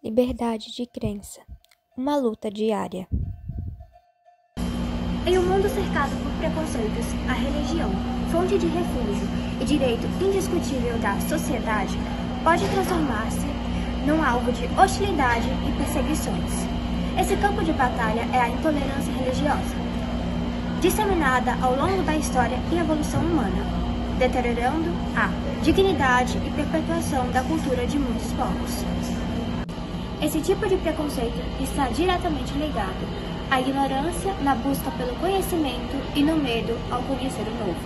Liberdade de crença. Uma luta diária. Em um mundo cercado por preconceitos, a religião, fonte de refúgio e direito indiscutível da sociedade, pode transformar-se num alvo de hostilidade e perseguições. Esse campo de batalha é a intolerância religiosa, disseminada ao longo da história e evolução humana, deteriorando a dignidade e perpetuação da cultura de muitos povos. Esse tipo de preconceito está diretamente ligado à ignorância na busca pelo conhecimento e no medo ao conhecer o novo.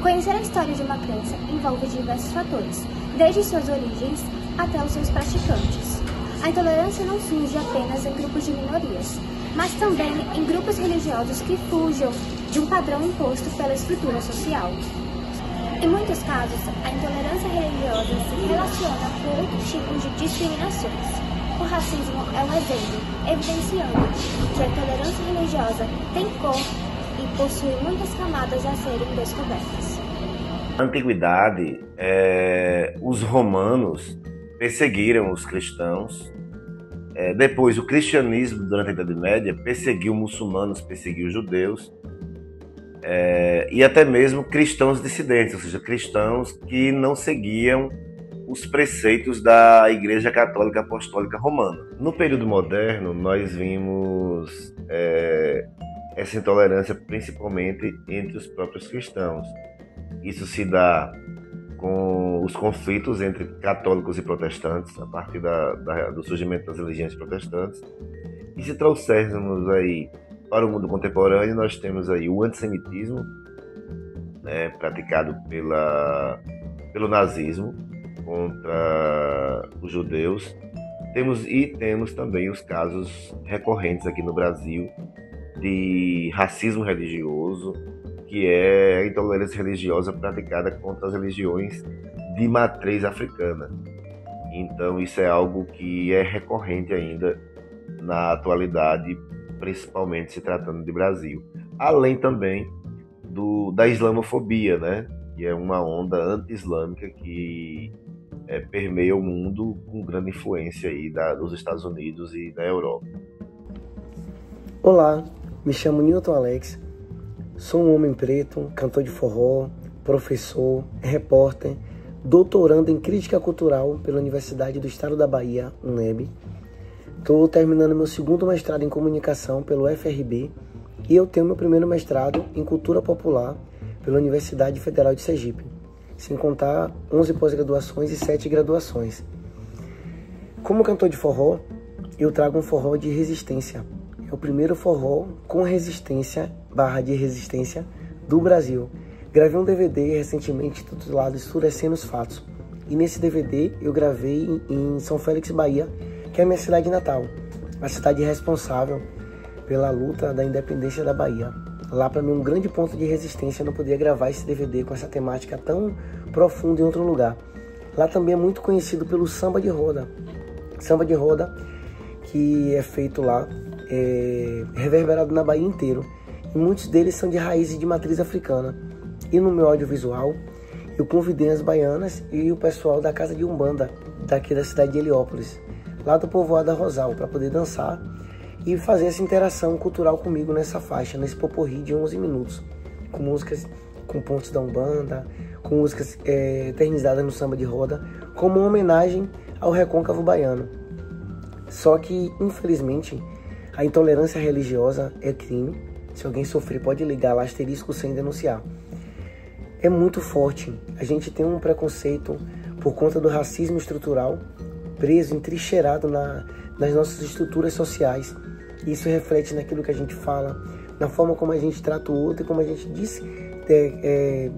Conhecer a história de uma crença envolve diversos fatores, desde suas origens até os seus praticantes. A intolerância não surge apenas em grupos de minorias, mas também em grupos religiosos que fujam de um padrão imposto pela estrutura social. Em muitos casos, a intolerância religiosa se relaciona com outros tipos de discriminações. O racismo é um exemplo, evidenciando que a intolerância religiosa tem cor e possui muitas camadas a serem descobertas. Na antiguidade, os romanos perseguiram os cristãos. Depois, o cristianismo, durante a Idade Média, perseguiu muçulmanos, perseguiu judeus. E até mesmo cristãos dissidentes, ou seja, cristãos que não seguiam os preceitos da Igreja Católica Apostólica Romana. No período moderno, nós vimos essa intolerância principalmente entre os próprios cristãos. Isso se dá com os conflitos entre católicos e protestantes, a partir do surgimento das religiões protestantes. E se trouxéssemos aí para o mundo contemporâneo, nós temos aí o antissemitismo, praticado pelo nazismo contra os judeus. Temos também os casos recorrentes aqui no Brasil de racismo religioso, que é a intolerância religiosa praticada contra as religiões de matriz africana. Então isso é algo que é recorrente ainda na atualidade, principalmente se tratando de Brasil. Além também da islamofobia, né? Que é uma onda anti-islâmica que permeia o mundo com grande influência aí dos Estados Unidos e da Europa. Olá, me chamo Newton Alex, sou um homem preto, cantor de forró, professor, repórter, doutorando em Crítica Cultural pela Universidade do Estado da Bahia, UNEB. Estou terminando meu segundo mestrado em Comunicação pelo FRB e eu tenho meu primeiro mestrado em Cultura Popular pela Universidade Federal de Sergipe, sem contar 11 pós-graduações e 7 graduações. Como cantor de forró, eu trago um forró de resistência. É o primeiro forró com resistência, / de resistência, do Brasil. Gravei um DVD recentemente intitulado Escurecendo os Fatos. E nesse DVD eu gravei em São Félix, Bahia, que é a minha cidade natal. A cidade responsável pela luta da independência da Bahia. Lá, para mim, um grande ponto de resistência, eu não podia gravar esse DVD com essa temática tão profunda em outro lugar. Lá também é muito conhecido pelo samba de roda. Samba de roda que é feito lá, reverberado na Bahia inteiro. E muitos deles são de raízes de matriz africana. E no meu audiovisual, eu convidei as baianas e o pessoal da Casa de Umbanda, daqui da cidade de Heliópolis, lá do povoado Rosal, para poder dançar e fazer essa interação cultural comigo nessa faixa, nesse poporri de 11 minutos, com músicas com pontos da Umbanda, com músicas eternizadas no samba de roda, como uma homenagem ao recôncavo baiano. Só que, infelizmente, a intolerância religiosa é crime. Se alguém sofrer, pode ligar lá, asterisco sem denunciar. É muito forte. A gente tem um preconceito por conta do racismo estrutural, preso, entrincheirado nas nossas estruturas sociais. Isso reflete naquilo que a gente fala, na forma como a gente trata o outro e como a gente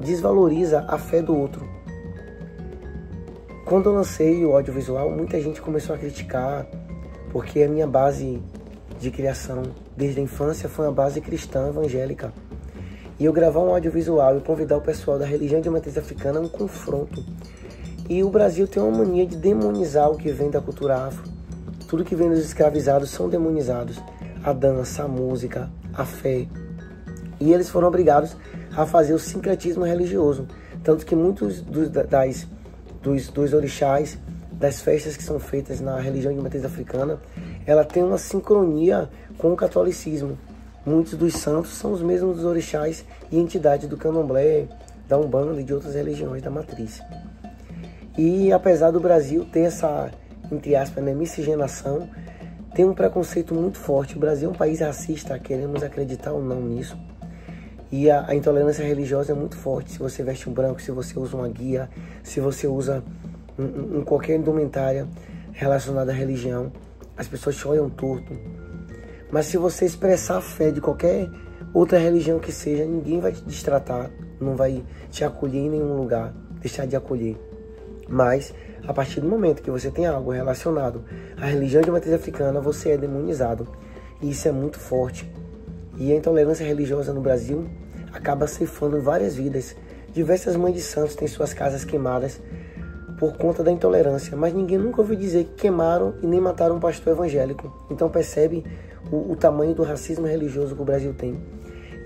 desvaloriza a fé do outro. Quando eu lancei o audiovisual, muita gente começou a criticar, porque a minha base de criação desde a infância foi uma base cristã evangélica. E eu gravar um audiovisual e convidar o pessoal da religião de matriz africana é um confronto. E o Brasil tem uma mania de demonizar o que vem da cultura afro. Tudo que vem dos escravizados são demonizados. A dança, a música, a fé. E eles foram obrigados a fazer o sincretismo religioso. Tanto que muitos dos orixás, das festas que são feitas na religião de matriz africana, ela tem uma sincronia com o catolicismo. Muitos dos santos são os mesmos dos orixás e entidades do candomblé, da Umbanda e de outras religiões da matriz. E apesar do Brasil ter essa, entre aspas, miscigenação, tem um preconceito muito forte. O Brasil é um país racista, queremos acreditar ou não nisso. E a intolerância religiosa é muito forte. Se você veste um branco, se você usa uma guia, se você usa qualquer indumentária relacionada à religião, as pessoas olham torto. Mas se você expressar a fé de qualquer outra religião que seja, ninguém vai te destratar, não vai te acolher em nenhum lugar, deixar de acolher. Mas, a partir do momento que você tem algo relacionado à religião de matriz africana, você é demonizado. E isso é muito forte. E a intolerância religiosa no Brasil acaba ceifando várias vidas. Diversas mães de santos têm suas casas queimadas por conta da intolerância, mas ninguém nunca ouviu dizer que queimaram e nem mataram um pastor evangélico. Então percebe o tamanho do racismo religioso que o Brasil tem.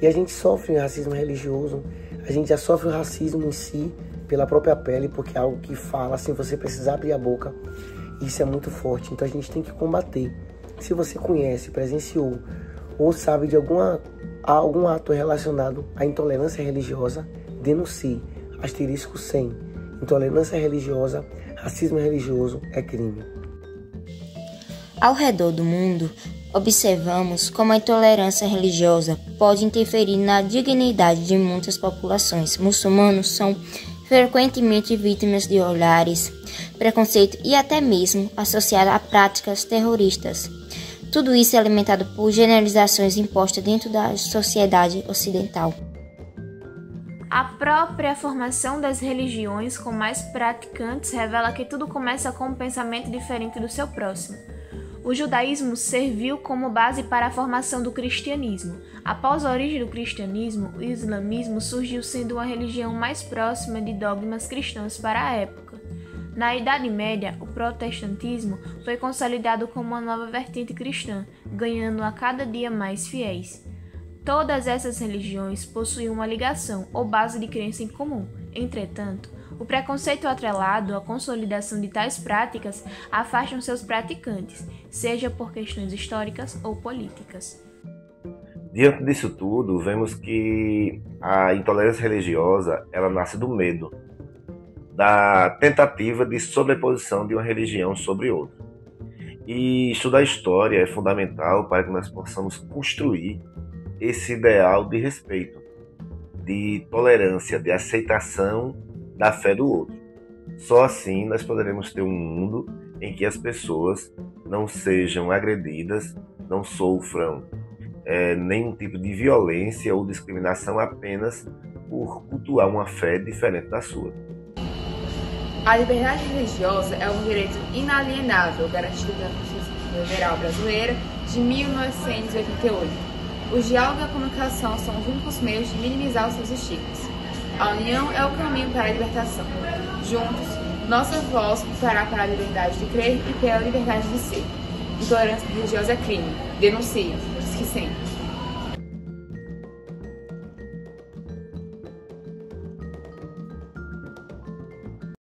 E a gente sofre o racismo religioso, a gente já sofre o racismo em si, pela própria pele, porque é algo que fala sem você precisar abrir a boca. Isso é muito forte, então a gente tem que combater. Se você conhece, presenciou ou sabe de algum ato relacionado à intolerância religiosa, denuncie. Asterisco 100. Intolerância religiosa, racismo religioso é crime. Ao redor do mundo, observamos como a intolerância religiosa pode interferir na dignidade de muitas populações. Muçulmanos são frequentemente vítimas de olhares, preconceito e até mesmo associados a práticas terroristas. Tudo isso é alimentado por generalizações impostas dentro da sociedade ocidental. A própria formação das religiões com mais praticantes revela que tudo começa com um pensamento diferente do seu próximo. O judaísmo serviu como base para a formação do cristianismo. Após a origem do cristianismo, o islamismo surgiu sendo uma religião mais próxima de dogmas cristãos para a época. Na Idade Média, o protestantismo foi consolidado como uma nova vertente cristã, ganhando a cada dia mais fiéis. Todas essas religiões possuíam uma ligação ou base de crença em comum. Entretanto, o preconceito atrelado à consolidação de tais práticas afastam seus praticantes, seja por questões históricas ou políticas. Diante disso tudo, vemos que a intolerância religiosa ela nasce do medo, da tentativa de sobreposição de uma religião sobre outra. E estudar a história é fundamental para que nós possamos construir esse ideal de respeito, de tolerância, de aceitação da fé do outro. Só assim nós poderemos ter um mundo em que as pessoas não sejam agredidas, não sofram nenhum tipo de violência ou discriminação apenas por cultuar uma fé diferente da sua. A liberdade religiosa é um direito inalienável garantido pela Constituição Federal Brasileira de 1988. O diálogo e a comunicação são os únicos meios de minimizar os seus estigmas. A união é o caminho para a libertação. Juntos, nossa voz lutará para a liberdade de crer e pela liberdade de ser. Intolerância religiosa é crime. Denuncie. Diz que sim.